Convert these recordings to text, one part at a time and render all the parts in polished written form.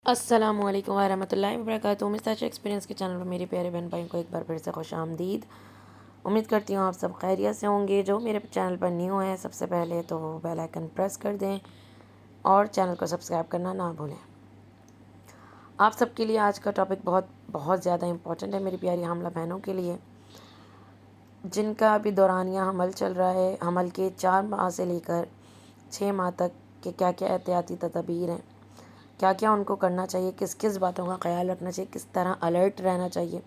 السلام علیکم ورحمۃ اللہ وبرکاتہ۔ مستاش ایکسپیرینس کے چینل پر میرے پیارے بہن بھائیوں کو ایک بار پھر سے خوش آمدید۔ امید کرتی ہوں آپ سب خیریت سے ہوں گے۔ جو میرے چینل پر نیو ہیں سب سے پہلے تو بیل آئکن پریس کر دیں اور چینل کو سبسکرائب کرنا نہ بھولیں۔ آپ سب کے لیے آج کا ٹاپک بہت زیادہ امپورٹنٹ ہے، میری پیاری حاملہ بہنوں کے لیے جن کا ابھی دورانیہ حمل چل رہا ہے۔ حمل کے 4 ماہ سے لے کر 6 ماہ تک کے کیا کیا احتیاطی تدابیر ہیں، کیا کیا ان کو کرنا چاہیے، کس کس باتوں کا خیال رکھنا چاہیے، کس طرح الرٹ رہنا چاہیے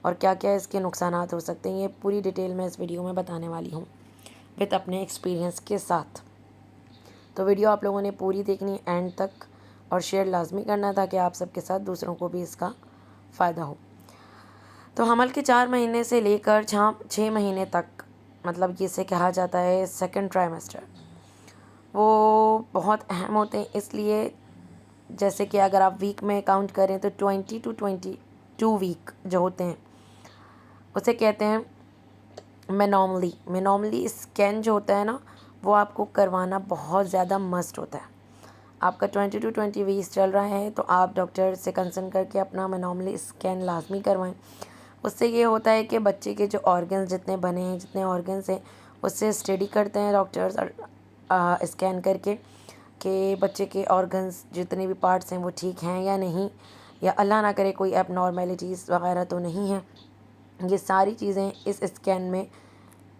اور کیا کیا اس کے نقصانات ہو سکتے ہیں، یہ پوری ڈیٹیل میں اس ویڈیو میں بتانے والی ہوں وتھ اپنے ایکسپیرینس کے ساتھ۔ تو ویڈیو آپ لوگوں نے پوری دیکھنی اینڈ تک اور شیئر لازمی کرنا تاکہ آپ سب کے ساتھ دوسروں کو بھی اس کا فائدہ ہو۔ تو حمل کے 4 مہینے سے لے کر 6 مہینے تک، مطلب اسے کہا جاتا ہے سیکنڈ ٹرائمیسٹر، وہ بہت اہم ہوتے ہیں۔ اس لیے جیسے کہ اگر آپ ویک میں کاؤنٹ کریں تو 20 to 22 ویک جو ہوتے ہیں اسے کہتے ہیں مینوملی اسکین جو ہوتا ہے نا، وہ آپ کو کروانا بہت زیادہ مسٹ ہوتا ہے۔ آپ کا 20 to 20 ویک چل رہا ہے تو آپ ڈاکٹر سے کنسلٹ کر کے اپنا مینوملی اسکین لازمی کروائیں۔ اس سے یہ ہوتا ہے کہ بچے کے جو آرگنز جتنے بنے ہیں، جتنے آرگنز ہیں، اس سے اسٹڈی کرتے ہیں ڈاکٹرز اسکین کر کے کہ بچے کے آرگنز جتنے بھی پارٹس ہیں وہ ٹھیک ہیں یا نہیں، یا اللہ نہ کرے کوئی ایب نارمیلٹیز وغیرہ تو نہیں ہے۔ یہ ساری چیزیں اس اسکین میں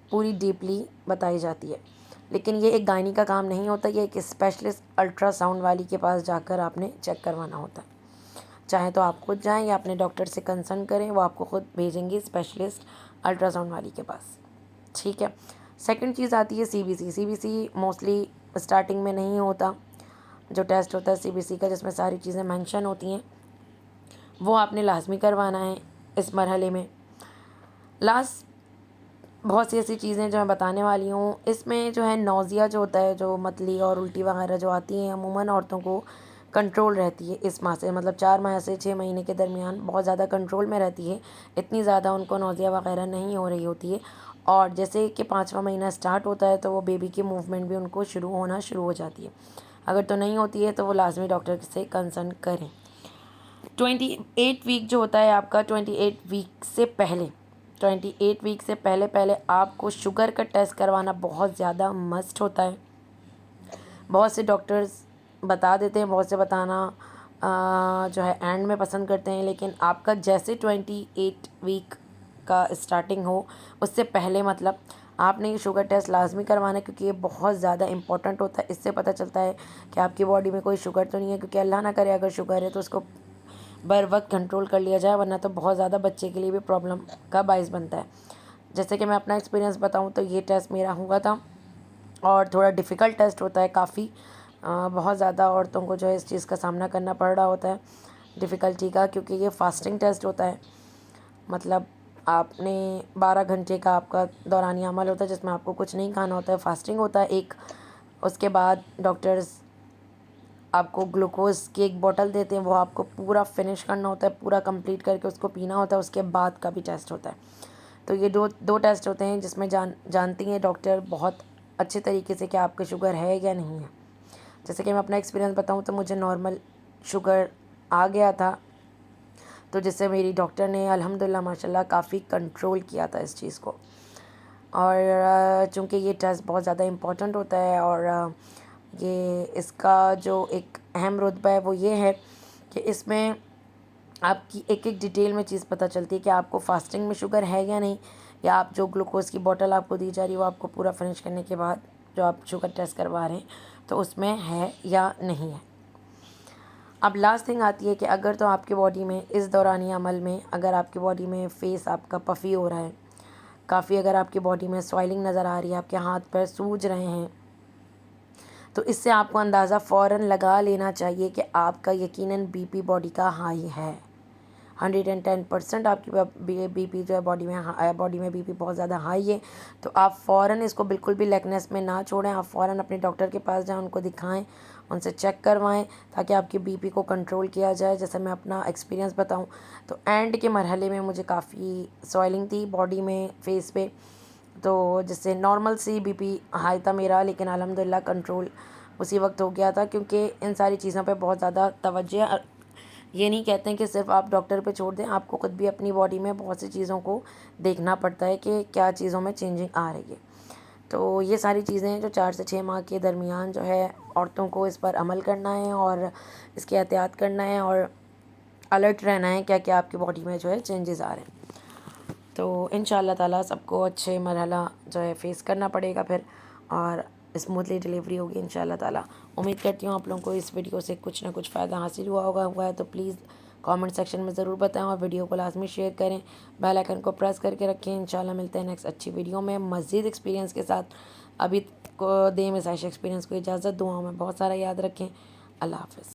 پوری ڈیپلی بتائی جاتی ہے۔ لیکن یہ ایک گائنی کا کام نہیں ہوتا، یہ ایک اسپیشلسٹ الٹرا ساؤنڈ والی کے پاس جا کر آپ نے چیک کروانا ہوتا ہے۔ چاہے تو آپ خود جائیں یا اپنے ڈاکٹر سے کنسلٹ کریں، وہ آپ کو خود بھیجیں گے اسپیشلسٹ الٹرا ساؤنڈ والی کے پاس، ٹھیک ہے۔ سیکنڈ چیز آتی ہے CBC موسٹلی اسٹارٹنگ میں نہیں ہوتا، جو ٹیسٹ ہوتا ہے CBC کا جس میں ساری چیزیں مینشن ہوتی ہیں، وہ آپ نے لازمی کروانا ہے اس مرحلے میں۔ لاسٹ بہت سی ایسی چیزیں جو میں بتانے والی ہوں، اس میں جو ہے نوزیا جو ہوتا ہے، جو متلی اور الٹی وغیرہ جو آتی ہیں، عموماً عورتوں کو کنٹرول رہتی ہے اس ماہ سے، مطلب 4 ماہ سے 6 مہینے کے درمیان بہت زیادہ کنٹرول میں رہتی ہے، اتنی زیادہ ان کو نوزیا وغیرہ نہیں ہو رہی ہوتی ہے۔ اور جیسے کہ 5واں مہینہ سٹارٹ ہوتا ہے تو وہ بیبی کی موومنٹ بھی ان کو شروع ہو جاتی ہے۔ اگر تو نہیں ہوتی ہے تو وہ لازمی ڈاکٹر سے کنسلٹ کریں۔ 28 ویک جو ہوتا ہے آپ کا، 28 ویک سے پہلے 28 ویک سے پہلے آپ کو شوگر کا ٹیسٹ کروانا بہت زیادہ مسٹ ہوتا ہے۔ بہت سے ڈاکٹرز بتا دیتے ہیں، بہت سے بتانا جو ہے اینڈ میں پسند کرتے ہیں، لیکن آپ کا جیسے 28 ویک کا اسٹارٹنگ ہو اس سے پہلے مطلب آپ نے یہ شوگر ٹیسٹ لازمی کروانا ہے، کیونکہ یہ بہت زیادہ امپورٹنٹ ہوتا ہے۔ اس سے پتہ چلتا ہے کہ آپ کی باڈی میں کوئی شوگر تو نہیں ہے، کیونکہ اللہ نہ کرے اگر شوگر ہے تو اس کو بر وقت کنٹرول کر لیا جائے، ورنہ تو بہت زیادہ بچے کے لیے بھی پرابلم کا باعث بنتا ہے۔ جیسے کہ میں اپنا ایکسپیرینس بتاؤں تو یہ ٹیسٹ میرا ہوا تھا اور تھوڑا ڈیفیکلٹ ٹیسٹ ہوتا ہے کافی، بہت زیادہ عورتوں کو جو ہے اس چیز کا سامنا کرنا پڑ رہا ہوتا ہے ڈیفیکلٹی کا، کیونکہ یہ فاسٹنگ ٹیسٹ ہوتا ہے۔ مطلب آپ نے 12 گھنٹے کا آپ کا دورانی عمل ہوتا ہے جس میں آپ کو کچھ نہیں کھانا ہوتا ہے، فاسٹنگ ہوتا ہے ایک۔ اس کے بعد ڈاکٹرز آپ کو گلوکوز کی ایک بوٹل دیتے ہیں، وہ آپ کو پورا فنش کرنا ہوتا ہے، پورا کمپلیٹ کر کے اس کو پینا ہوتا ہے، اس کے بعد کا بھی ٹیسٹ ہوتا ہے۔ تو یہ دو ٹیسٹ ہوتے ہیں جس میں جانتی ہیں ڈاکٹر بہت اچھے طریقے سے کہ آپ کے شوگر ہے یا نہیں ہے۔ جیسے کہ میں اپنا ایکسپیرینس بتاؤں تو مجھے نارمل شوگر آ گیا تھا، تو جس سے میری ڈاکٹر نے الحمدللہ ماشاءاللہ کافی کنٹرول کیا تھا اس چیز کو۔ اور چونکہ یہ ٹیسٹ بہت زیادہ امپورٹنٹ ہوتا ہے اور یہ اس کا جو ایک اہم رتبہ ہے وہ یہ ہے کہ اس میں آپ کی ایک ایک ڈیٹیل میں چیز پتہ چلتی ہے کہ آپ کو فاسٹنگ میں شوگر ہے یا نہیں، یا آپ جو گلوکوز کی بوٹل آپ کو دی جا رہی ہے وہ آپ کو پورا فنش کرنے کے بعد جو آپ شوگر ٹیسٹ کروا رہے ہیں تو اس میں ہے یا نہیں ہے۔ اب لاسٹ تھنگ آتی ہے کہ اگر تو آپ کی باڈی میں اس دورانی عمل میں اگر آپ کی باڈی میں فیس آپ کا پفی ہو رہا ہے کافی، اگر آپ کی باڈی میں سوائلنگ نظر آ رہی ہے، آپ کے ہاتھ پیر سوج رہے ہیں، تو اس سے آپ کو اندازہ فوراً لگا لینا چاہیے کہ آپ کا یقیناً BP باڈی کا ہائی ہے۔ 110% آپ کی BP جو ہے باڈی میں BP بہت زیادہ ہائی ہے، تو آپ فوراً اس کو بالکل بھی لیکنیس میں نہ چھوڑیں، آپ فوراً اپنے ڈاکٹر کے پاس جائیں، ان کو دکھائیں، ان سے چیک کروائیں تاکہ آپ کی BP کو کنٹرول کیا جائے۔ جیسے میں اپنا ایکسپیرینس بتاؤں تو اینڈ کے مرحلے میں مجھے کافی سوائلنگ تھی باڈی میں، فیس پہ، تو جس سے نارمل سی BP ہائی تھا میرا، لیکن الحمدللہ کنٹرول اسی وقت ہو گیا تھا، کیونکہ ان ساری چیزوں پہ بہت زیادہ توجہ یہ نہیں کہتے ہیں کہ صرف آپ ڈاکٹر پہ چھوڑ دیں، آپ کو خود بھی اپنی باڈی میں بہت سی چیزوں کو دیکھنا پڑتا ہے کہ کیا چیزوں میں چینجنگ آ رہی ہے۔ تو یہ ساری چیزیں ہیں جو 4 سے 6 ماہ کے درمیان جو ہے عورتوں کو اس پر عمل کرنا ہے اور اس کی احتیاط کرنا ہے اور الرٹ رہنا ہے کیا کیا آپ کی باڈی میں جو ہے چینجز آ رہے ہیں۔ تو ان شاء اللہ تعالیٰ سب کو اچھے مرحلہ جو ہے فیس کرنا پڑے گا پھر، اور اسموتھلی ڈلیوری ہوگی ان شاء اللہ تعالیٰ۔ امید کرتی ہوں آپ لوگوں کو اس ویڈیو سے کچھ نہ کچھ فائدہ حاصل ہوا ہے تو پلیز کامنٹ سیکشن میں ضرور بتائیں اور ویڈیو کو لازمی شیئر کریں، بیل آئیکن کو پریس کر کے رکھیں۔ انشاءاللہ ملتے ہیں نیکسٹ اچھی ویڈیو میں مزید ایکسپیرینس کے ساتھ۔ ابھی کو دیں میں عائشہ ایکسپیرینس کو اجازت، دعاؤں میں بہت سارا یاد رکھیں۔ اللہ حافظ۔